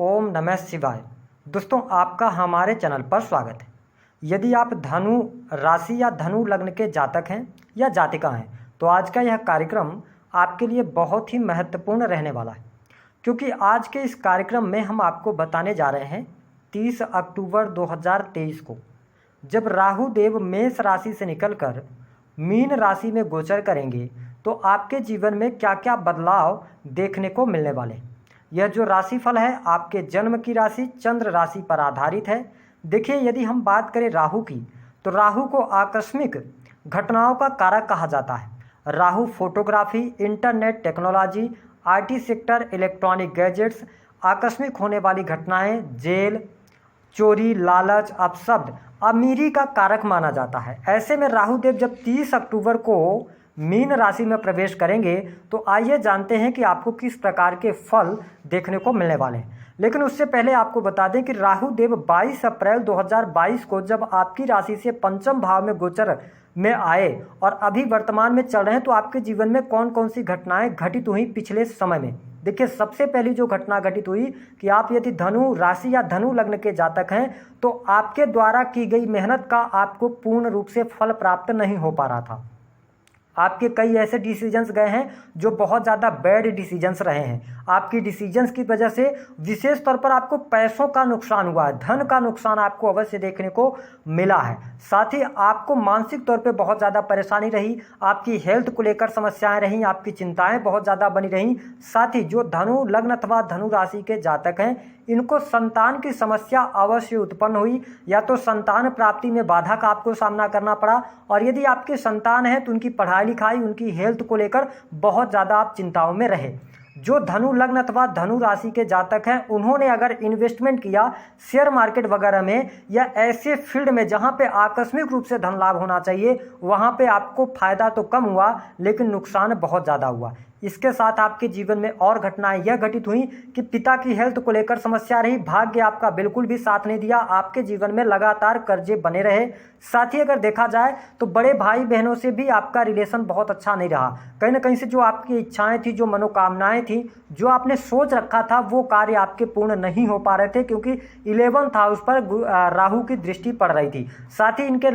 ओम नमः शिवाय। दोस्तों, आपका हमारे चैनल पर स्वागत है। यदि आप धनु राशि या धनु लग्न के जातक हैं या जातिका हैं तो आज का यह कार्यक्रम आपके लिए बहुत ही महत्वपूर्ण रहने वाला है, क्योंकि आज के इस कार्यक्रम में हम आपको बताने जा रहे हैं 30 अक्टूबर 2023 को जब राहु देव मेष राशि से निकलकर मीन राशि में गोचर करेंगे तो आपके जीवन में क्या क्या बदलाव देखने को मिलने वाले हैं। यह जो राशिफल है आपके जन्म की राशि चंद्र राशि पर आधारित है। देखिए, यदि हम बात करें राहु की तो राहु को आकस्मिक घटनाओं का कारक कहा जाता है। Rahu photography, internet technology, IT sector, electronic gadgets, आकस्मिक होने वाली घटनाएं, जेल, चोरी, लालच, अपशब्द, अमीरी का कारक माना जाता है। ऐसे में राहु देव जब 30 अक्टूबर को मीन राशि में प्रवेश करेंगे तो आइए जानते हैं कि आपको किस प्रकार के फल देखने को मिलने वाले हैं। लेकिन उससे पहले आपको बता दें कि राहु देव 22 अप्रैल 2022 को जब आपकी राशि से पंचम भाव में गोचर में आए और अभी वर्तमान में चल रहे हैं तो आपके जीवन में कौन कौन सी घटनाएं घटित हुई पिछले समय में। देखिए, सबसे पहली जो घटना घटित हुई कि आप यदि धनु राशि या धनु लग्न के जातक हैं तो आपके द्वारा की गई मेहनत का आपको पूर्ण रूप से फल प्राप्त नहीं हो पा रहा था। आपके कई ऐसे डिसीजंस गए हैं जो बहुत ज़्यादा बैड डिसीजंस रहे हैं। आपकी डिसीजंस की वजह से विशेष तौर पर आपको पैसों का नुकसान हुआ है, धन का नुकसान आपको अवश्य देखने को मिला है। साथ ही आपको मानसिक तौर पे बहुत ज़्यादा परेशानी रही, आपकी हेल्थ को लेकर समस्याएं रहीं, आपकी चिंताएं बहुत ज़्यादा बनी रहीं। साथ ही जो धनु लग्न अथवा धनु राशि के जातक हैं इनको संतान की समस्या अवश्य उत्पन्न हुई, या तो संतान प्राप्ति में बाधा का आपको सामना करना पड़ा, और यदि आपके संतान है तो उनकी पढ़ाई लिखाई, उनकी हेल्थ को लेकर बहुत ज़्यादा आप चिंताओं में रहे। जो धनु लग्न अथवा धनु राशि के जातक हैं उन्होंने अगर इन्वेस्टमेंट किया शेयर मार्केट वगैरह में या ऐसे फील्ड में जहां पे आकस्मिक रूप से धन लाभ होना चाहिए, वहां पे आपको फायदा तो कम हुआ लेकिन नुकसान बहुत ज़्यादा हुआ। इसके साथ आपके जीवन में और घटनाएं यह घटित हुई कि पिता की हेल्थ को लेकर समस्या रही, भाग्य आपका बिल्कुल भी साथ नहीं दिया, आपके जीवन में लगातार कर्जे बने रहे। साथ ही अगर देखा जाए तो बड़े भाई बहनों से भी आपका रिलेशन बहुत अच्छा नहीं रहा। कहीं ना कहीं से जो आपकी इच्छाएं थी, जो मनोकामनाएं थी, जो आपने सोच रखा था वो कार्य आपके पूर्ण नहीं हो पा रहे थे, क्योंकि 11th हाउस पर राहु की दृष्टि पड़ रही थी। साथ ही इनके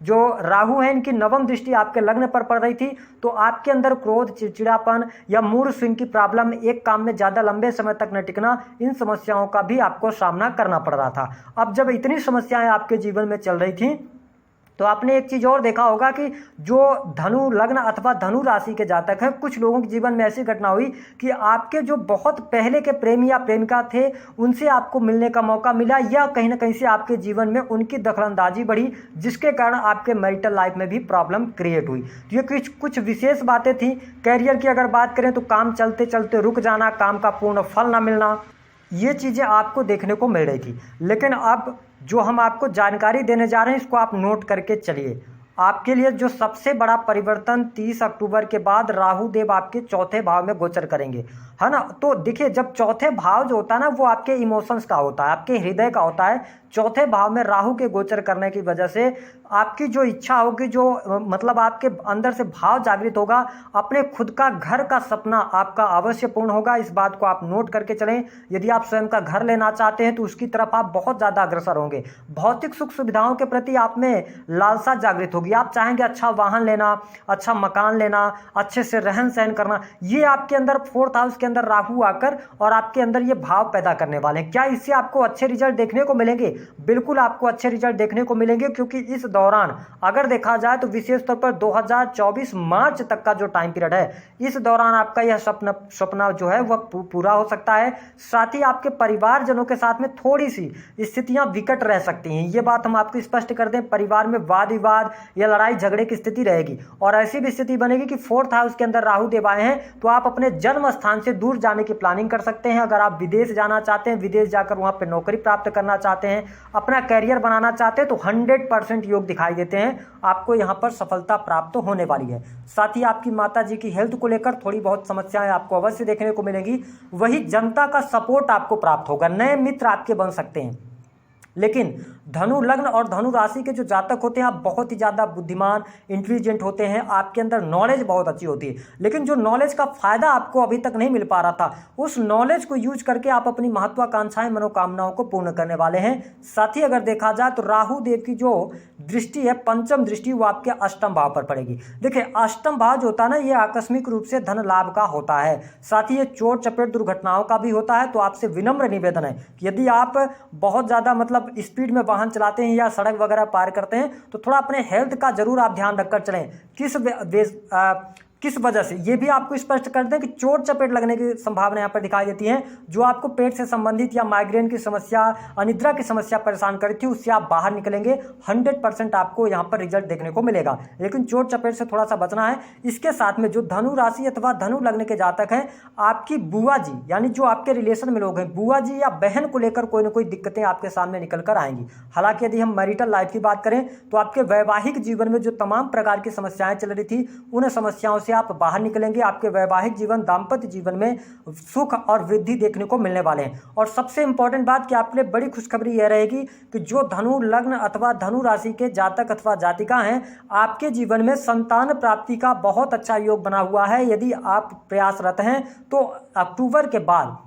जो राहु है इनकी नवम दृष्टि आपके लग्न पर पड़ रही थी, तो आपके अंदर क्रोध, चिड़चिड़ापन या मूड स्विंग की प्रॉब्लम, एक काम में ज़्यादा लंबे समय तक न टिकना, इन समस्याओं का भी आपको सामना करना पड़ रहा था। अब जब इतनी समस्याएं आपके जीवन में चल रही थी तो आपने एक चीज़ और देखा होगा कि जो धनु लग्न अथवा धनु राशि के जातक हैं, कुछ लोगों के जीवन में ऐसी घटना हुई कि आपके जो बहुत पहले के प्रेमी या प्रेमिका थे उनसे आपको मिलने का मौका मिला, या कहीं ना कहीं से आपके जीवन में उनकी दखलंदाजी बढ़ी, जिसके कारण आपके मैरिटल लाइफ में भी प्रॉब्लम क्रिएट हुई। तो ये कुछ विशेष बातें थी। कैरियर की अगर बात करें तो काम चलते चलते रुक जाना, काम का पूर्ण फल ना मिलना, ये चीज़ें आपको देखने को मिल रही थी। लेकिन अब जो हम आपको जानकारी देने जा रहे हैं इसको आप नोट करके चलिए। आपके लिए जो सबसे बड़ा परिवर्तन 30 अक्टूबर के बाद राहु देव आपके चौथे भाव में गोचर करेंगे, है ना। तो देखिए, जब चौथे भाव जो होता है ना वो आपके इमोशंस का होता है, आपके हृदय का होता है। चौथे भाव में राहु के गोचर करने की वजह से आपकी जो इच्छा होगी, जो मतलब आपके अंदर से भाव जागृत होगा, अपने खुद का घर का सपना आपका अवश्य पूर्ण होगा। इस बात को आप नोट करके चलें। यदि आप स्वयं का घर लेना चाहते हैं तो उसकी तरफ आप बहुत ज़्यादा अग्रसर होंगे। भौतिक सुख सुविधाओं के प्रति आप में लालसा जागृत होगी। आप चाहेंगे अच्छा वाहन लेना, अच्छा मकान लेना, अच्छे से रहन सहन करना। ये आपके अंदर 4th हाउस के अंदर राहु आकर और आपके अंदर ये भाव पैदा करने वाले हैं। क्या इससे आपको अच्छे रिजल्ट देखने को मिलेंगे? बिल्कुल आपको अच्छे रिजल्ट देखने को मिलेंगे, क्योंकि इस दौरान अगर देखा जाए तो विशेष तौर पर 2024 मार्च तक का जो टाइम पीरियड है, इस दौरान आपका यह सपना जो है वह पूरा हो सकता है। साथ ही आपके परिवारजनों के साथ में थोड़ी सी स्थितियां विकट रह सकती हैं। ये बात हम आपको स्पष्ट कर दें, परिवार में वाद विवाद या लड़ाई झगड़े की स्थिति रहेगी, और ऐसी भी स्थिति बनेगी कि 4th हाउस के अंदर राहु देव आए हैं तो आप अपने जन्म स्थान से दूर जाने की प्लानिंग कर सकते हैं। अगर आप विदेश जाना चाहते हैं, विदेश जाकर वहां पर नौकरी प्राप्त करना चाहते हैं, अपना कैरियर बनाना चाहते हैं, तो 100% योग दिखाई देते हैं। आपको यहां पर सफलता प्राप्त होने वाली है। साथ ही आपकी माता जी की हेल्थ को लेकर थोड़ी बहुत समस्याएं आपको अवश्य देखने को मिलेंगी। वही जनता का सपोर्ट आपको प्राप्त होगा, नए मित्र आपके बन सकते हैं। लेकिन धनु लग्न और धनु राशि के जो जातक होते हैं आप बहुत ही ज़्यादा बुद्धिमान, इंटेलिजेंट होते हैं, आपके अंदर नॉलेज बहुत अच्छी होती है, लेकिन जो नॉलेज का फायदा आपको अभी तक नहीं मिल पा रहा था, उस नॉलेज को यूज करके आप अपनी महत्वाकांक्षाएं, मनोकामनाओं को पूर्ण करने वाले हैं। साथ ही अगर देखा जाए तो राहु देव की जो दृष्टि है, पंचम दृष्टि, वो आपके अष्टम भाव पर पड़ेगी। देखिए अष्टम भाव जो होता है ना, ये आकस्मिक रूप से धन लाभ का होता है, साथ ही ये चोट चपेट दुर्घटनाओं का भी होता है। तो आपसे विनम्र निवेदन है कि यदि आप बहुत ज़्यादा मतलब स्पीड में वाहन चलाते हैं या सड़क वगैरह पार करते हैं तो थोड़ा अपने हेल्थ का जरूर आप ध्यान रखकर चलें। किस वजह से, ये भी आपको स्पष्ट कर दें कि चोट चपेट लगने की संभावना यहाँ पर दिखाई देती है। जो आपको पेट से संबंधित या माइग्रेन की समस्या, अनिद्रा की समस्या परेशान करी थी, उससे आप बाहर निकलेंगे। 100% आपको यहाँ पर रिजल्ट देखने को मिलेगा, लेकिन चोट चपेट से थोड़ा सा बचना है। इसके साथ में जो धनु राशि अथवा धनु लग्न के जातक हैं, आपकी बुआ जी यानी जो आपके रिलेशन में लोग हैं, बुआ जी या बहन को लेकर कोई ना कोई दिक्कतें आपके सामने निकल कर आएंगी। हालांकि यदि हम मैरिटल लाइफ की बात करें तो आपके वैवाहिक जीवन में जो तमाम प्रकार की समस्याएं चल रही थी, उन समस्याओं से आप बाहर निकलेंगे। आपके वैवाहिक जीवन, दाम्पत्य जीवन में सुख और वृद्धि देखने को मिलने वाले हैं। और सबसे इंपॉर्टेंट बात कि आपके लिए बड़ी खुशखबरी यह रहेगी कि जो धनु लग्न अथवा धनु राशि के जातक अथवा जातिका हैं, आपके जीवन में संतान प्राप्ति का बहुत अच्छा योग बना हुआ है। यदि आप प्रयासरत हैं तो अक्टूबर के बाद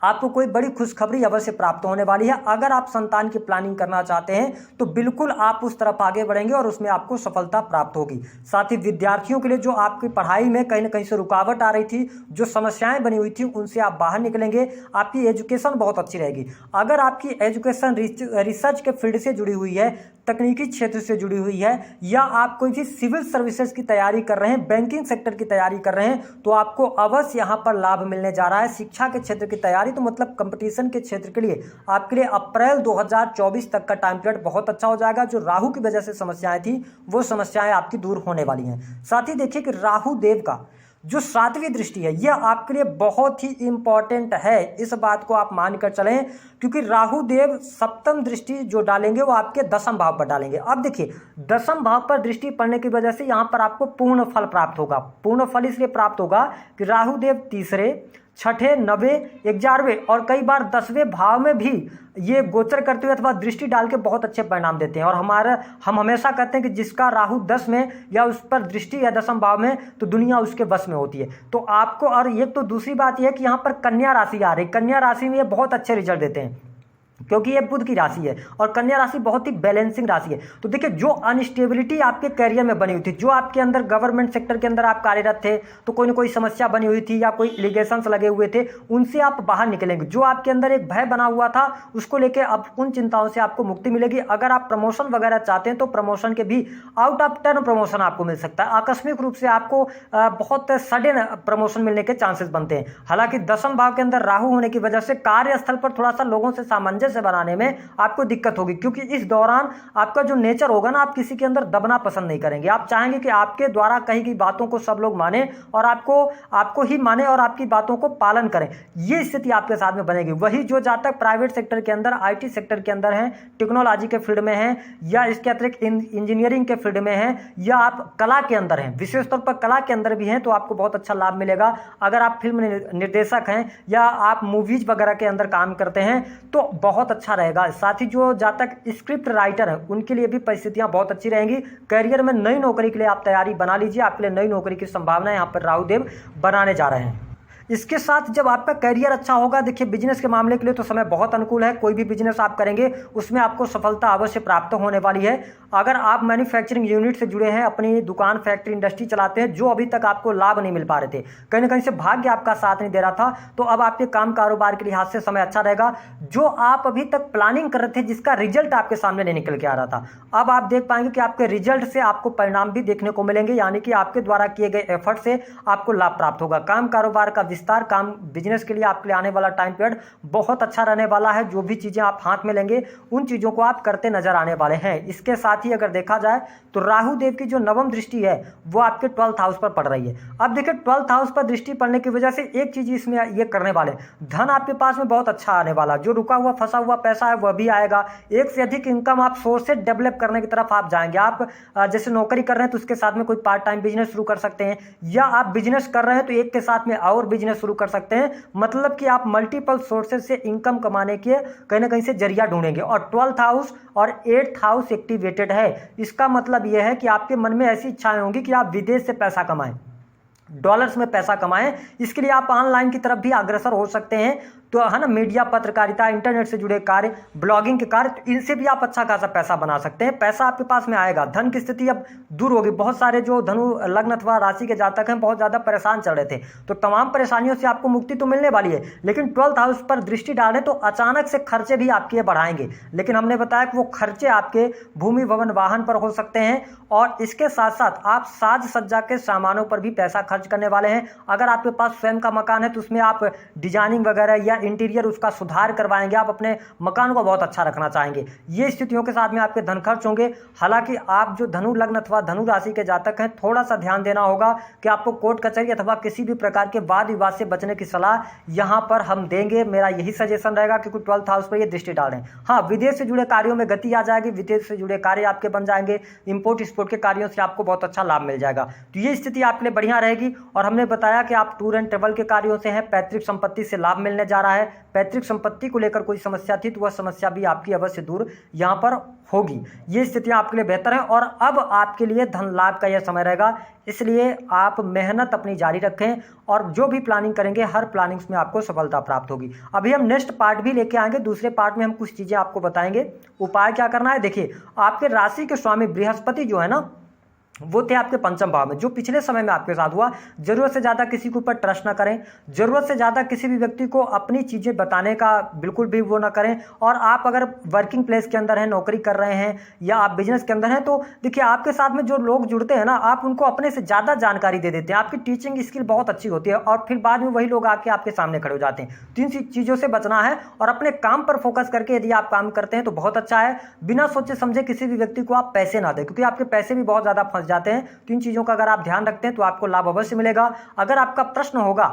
आपको कोई बड़ी खुशखबरी अवश्य प्राप्त होने वाली है। अगर आप संतान की प्लानिंग करना चाहते हैं तो बिल्कुल आप उस तरफ आगे बढ़ेंगे और उसमें आपको सफलता प्राप्त होगी। साथ ही विद्यार्थियों के लिए जो आपकी पढ़ाई में कहीं ना कहीं से रुकावट आ रही थी, जो समस्याएं बनी हुई थी, उनसे आप बाहर निकलेंगे। आपकी एजुकेशन बहुत अच्छी रहेगी। अगर आपकी एजुकेशन रिसर्च के फील्ड से जुड़ी हुई है, तकनीकी क्षेत्र से जुड़ी हुई है, या आप कोई भी सिविल सर्विसेज की तैयारी कर रहे हैं, बैंकिंग सेक्टर की तैयारी कर रहे हैं, तो आपको अवश्य यहाँ पर लाभ मिलने जा रहा है। शिक्षा के क्षेत्र की तैयारी तो मतलब कंपटीशन के क्षेत्र के लिए आपके लिए अप्रैल 2024 तक का टाइम पीरियड बहुत अच्छा हो जाएगा। जो राहु की वजह से समस्याएं थी, वो समस्याएं आपकी दूर होने वाली हैं। साथ ही देखिए कि राहु देव का जो 7वीं दृष्टि है, यह आपके लिए बहुत ही इंपॉर्टेंट है। इस बात को आप मानकर चलें, क्योंकि राहु देव सप्तम दृष्टि जो डालेंगे वो आपके दसम भाव पर डालेंगे। अब देखिए दसम भाव पर दृष्टि पड़ने की वजह से यहाँ पर आपको पूर्ण फल प्राप्त होगा। पूर्ण फल इसलिए प्राप्त होगा कि राहु देव तीसरे, छठे, नवे, 11वें और कई बार 10वें भाव में भी ये गोचर करते हुए अथवा दृष्टि डाल के बहुत अच्छे परिणाम देते हैं। और हम हमेशा कहते हैं कि जिसका राहु 10 में या उस पर दृष्टि या दसम भाव में, तो दुनिया उसके बस में होती है। तो आपको, और ये तो दूसरी बात यह है कि यहाँ पर कन्या राशि आ रही, कन्या राशि में ये बहुत अच्छे रिजल्ट देते हैं क्योंकि ये बुध की राशि है और कन्या राशि बहुत ही बैलेंसिंग राशि है। तो देखिए जो अनस्टेबिलिटी आपके करियर में बनी हुई थी, जो आपके अंदर गवर्नमेंट सेक्टर के अंदर आप कार्यरत थे तो कोई ना कोई समस्या बनी हुई थी या कोई एलिगेशंस लगे हुए थे, उनसे आप बाहर निकलेंगे। जो आपके अंदर एक भय बना हुआ था, उसको लेकर अब उन चिंताओं से आपको मुक्ति मिलेगी। अगर आप प्रमोशन वगैरह चाहते हैं तो प्रमोशन के भी आउट ऑफ टर्न प्रमोशन आपको मिल सकता है। आकस्मिक रूप से आपको बहुत सडन प्रमोशन मिलने के चांसेस बनते हैं। हालांकि दसम भाव के अंदर राहु होने की वजह से कार्यस्थल पर थोड़ा सा लोगों से सामंजस्य बनाने में आपको दिक्कत होगी, क्योंकि इस दौरान आपका जो नेचर होगा ना, आप किसी के अंदर दबना पसंद नहीं करेंगे। आप चाहेंगे कि आपके द्वारा कही गई बातों को सब लोग माने और आपको ही माने और आपकी बातों को पालन करें। ये स्थिति आपके साथ में बनेगी। वही जो जातक प्राइवेट सेक्टर के अंदर, आईटी सेक्टर के अंदर हैं, टेक्नोलॉजी के फील्ड में हैं, या इसके अतिरिक्त इंजीनियरिंग के फील्ड में हैं, या आप कला के अंदर हैं, विशेष तौर पर कला के अंदर भी हैं, तो आपको बहुत अच्छा लाभ मिलेगा। अगर आप फिल्म निर्देशक हैं या आप मूवीज वगैरह के अंदर काम करते हैं तो बहुत अच्छा रहेगा। साथ ही जो जातक स्क्रिप्ट राइटर हैं, उनके लिए भी परिस्थितियां बहुत अच्छी रहेंगी। करियर में नई नौकरी के लिए आप तैयारी बना लीजिए। आपके लिए नई नौकरी की संभावना यहाँ पर राहु देव बनाने जा रहे हैं। इसके साथ जब आपका करियर अच्छा होगा, देखिए बिजनेस के मामले के लिए तो समय बहुत अनुकूल है। कोई भी बिजनेस आप करेंगे उसमें आपको सफलता अवश्य प्राप्त होने वाली है। अगर आप मैन्युफैक्चरिंग यूनिट से जुड़े हैं, अपनी दुकान, फैक्ट्री, इंडस्ट्री चलाते हैं, जो अभी तक आपको लाभ नहीं मिल पा रहे थे, कहीं ना कहीं से भाग्य आपका साथ नहीं दे रहा था, तो अब आपके काम कारोबार के लिहाज से समय अच्छा रहेगा। जो आप अभी तक प्लानिंग कर रहे थे, जिसका रिजल्ट आपके सामने नहीं निकल के आ रहा था, अब आप देख पाएंगे कि आपके रिजल्ट से आपको परिणाम भी देखने को मिलेंगे, यानी कि आपके द्वारा किए गए एफर्ट से आपको लाभ प्राप्त होगा। काम कारोबार का विस्तार, काम बिजनेस के लिए आपके लिए आने वाला टाइम पीरियड बहुत अच्छा रहने वाला है। जो भी चीजें आप हाथ में लेंगे उन चीजों को आप करते नजर आने वाले हैं। इसके साथ ही अगर देखा जाए तो राहु देव की जो नवम दृष्टि है वो आपके 12th हाउस पर पड़ रही है। अब देखिए 12th हाउस पर दृष्टि पड़ने की वजह से एक चीज इसमें ये करने वाले, धन आपके पास में बहुत अच्छा आने वाला, जो रुका हुआ फंसा हुआ पैसा है वह भी आएगा। एक से अधिक इनकम आप सोर्स से डेवलप करने की तरफ आप जाएंगे। आप जैसे नौकरी कर रहे हैं तो उसके साथ में कोई पार्ट टाइम बिजनेस शुरू कर सकते हैं, या आप बिजनेस कर रहे हैं तो एक के साथ में और बिजनेस बिजनेस शुरू कर सकते हैं। मतलब कि आप मल्टीपल सोर्सेज से इनकम कमाने के कहीं ना कहीं से जरिया ढूंढेंगे। और 12th हाउस और 8th हाउस एक्टिवेटेड है, इसका मतलब यह है कि आपके मन में ऐसी इच्छाएं होंगी कि आप विदेश से पैसा कमाएं, डॉलर्स में पैसा कमाएं। इसके लिए आप ऑनलाइन की तरफ भी अग्रसर हो सकते हैं। तो है ना, मीडिया, पत्रकारिता, इंटरनेट से जुड़े कार्य, ब्लॉगिंग के कार्य, तो इनसे भी आप अच्छा खासा पैसा बना सकते हैं। पैसा आपके पास में आएगा, धन की स्थिति अब दूर होगी। बहुत सारे जो धनु लग्न अथवा राशि के जातक हैं बहुत ज़्यादा परेशान चल रहे थे, तो तमाम परेशानियों से आपको मुक्ति तो मिलने वाली है। लेकिन 12th हाउस पर दृष्टि डालें तो अचानक से खर्चे भी आपके बढ़ाएंगे। लेकिन हमने बताया कि वो खर्चे आपके भूमि, भवन, वाहन पर हो सकते हैं। और इसके साथ साथ आप साज सज्जा के सामानों पर भी पैसा खर्च करने वाले हैं। अगर आपके पास स्वयं का मकान है तो उसमें आप डिजाइनिंग वगैरह या इंटीरियर उसका सुधार करवाएंगे, आप अपने मकान को बहुत अच्छा रखना चाहेंगे। ये स्थितियों के साथ में आपके धन खर्च होंगे। हालांकि आप जो धनु लग्न अथवा धनु राशि के जातक हैं, थोड़ा सा ध्यान देना होगा कि आपको कोर्ट कचहरी अथवा किसी भी प्रकार के वाद विवाद से बचने की सलाह यहां पर हम देंगे। मेरा यही सजेशन रहेगा कि 12th हाउस पर ये दृष्टि डालें। हाँ, विदेश से जुड़े कार्यों में गति आ जाएगी, विदेश से जुड़े कार्य आपके बन जाएंगे, इंपोर्ट एक्सपोर्ट के कार्यों से आपको बहुत अच्छा लाभ मिल जाएगा। तो ये स्थिति आपके लिए बढ़िया रहेगी। और हमने बताया कि आप टूर एंड ट्रेवल के कार्यों से हैं, पैतृक संपत्ति से लाभ मिलने जा रहा है। पैतृक संपत्ति को लेकर कोई समस्या थी तो वह समस्या भी आपकी अवश्य दूर यहां पर होगी। ये स्थितियां आपके लिए बेहतर है। और अब आपके लिए धन लाभ का यह समय रहेगा, इसलिए आप मेहनत अपनी जारी रखें और जो भी प्लानिंग करेंगे हर प्लानिंग्स में आपको सफलता प्राप्त होगी। अभी हम नेक्स्ट पार्ट भी लेके आएंगे, दूसरे पार्ट में हम कुछ चीजें आपको बताएंगे। उपाय क्या करना है, देखिए आपके राशि के स्वामी बृहस्पति जो है ना, वो थे आपके पंचम भाव में, जो पिछले समय में आपके साथ हुआ। जरूरत से ज्यादा किसी के ऊपर ट्रस्ट ना करें, जरूरत से ज्यादा किसी भी व्यक्ति को अपनी चीजें बताने का बिल्कुल भी वो ना करें। और आप अगर वर्किंग प्लेस के अंदर हैं, नौकरी कर रहे हैं या आप बिजनेस के अंदर हैं, तो देखिए आपके साथ में जो लोग जुड़ते हैं ना, आप उनको अपने से ज्यादा जानकारी दे देते हैं। आपकी टीचिंग स्किल बहुत अच्छी होती है और फिर बाद में वही लोग आके आपके सामने खड़े हो जाते हैं। तो इन चीजों से बचना है और अपने काम पर फोकस करके यदि आप काम करते हैं तो बहुत अच्छा है। बिना सोचे समझे किसी भी व्यक्ति को आप पैसे ना दें, क्योंकि आपके पैसे भी बहुत ज्यादा फंस जाते हैं। तो इन चीजों का अगर आप ध्यान रखते हैं तो आपको लाभ अवश्य मिलेगा। अगर आपका प्रश्न होगा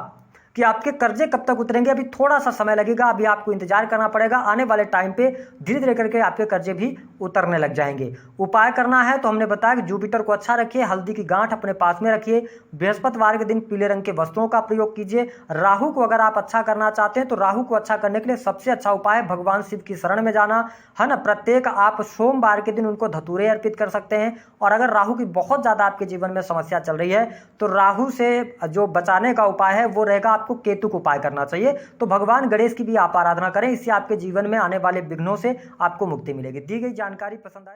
कि आपके कर्जे कब तक उतरेंगे, अभी थोड़ा सा समय लगेगा, अभी आपको इंतजार करना पड़ेगा। आने वाले टाइम पे धीरे धीरे करके आपके कर्जे भी उतरने लग जाएंगे। उपाय करना है तो हमने बताया कि जुपिटर को अच्छा रखिए, हल्दी की गांठ अपने पास में रखिए, बृहस्पतिवार के दिन पीले रंग के वस्त्रों का प्रयोग कीजिए। राहु को अगर आप अच्छा करना चाहते हैं तो राहु को अच्छा करने के लिए सबसे अच्छा उपाय भगवान शिव की शरण में जाना है ना। प्रत्येक आप सोमवार के दिन उनको धतूरे अर्पित कर सकते हैं। और अगर राहु की बहुत ज्यादा आपके जीवन में समस्या चल रही है तो राहु से जो बचाने का उपाय है वो रहेगा आपको केतु को उपाय करना चाहिए। तो भगवान गणेश की भी आप आराधना करें, इससे आपके जीवन में आने वाले विघ्नों से आपको मुक्ति मिलेगी। दी गई जानकारी पसंद आए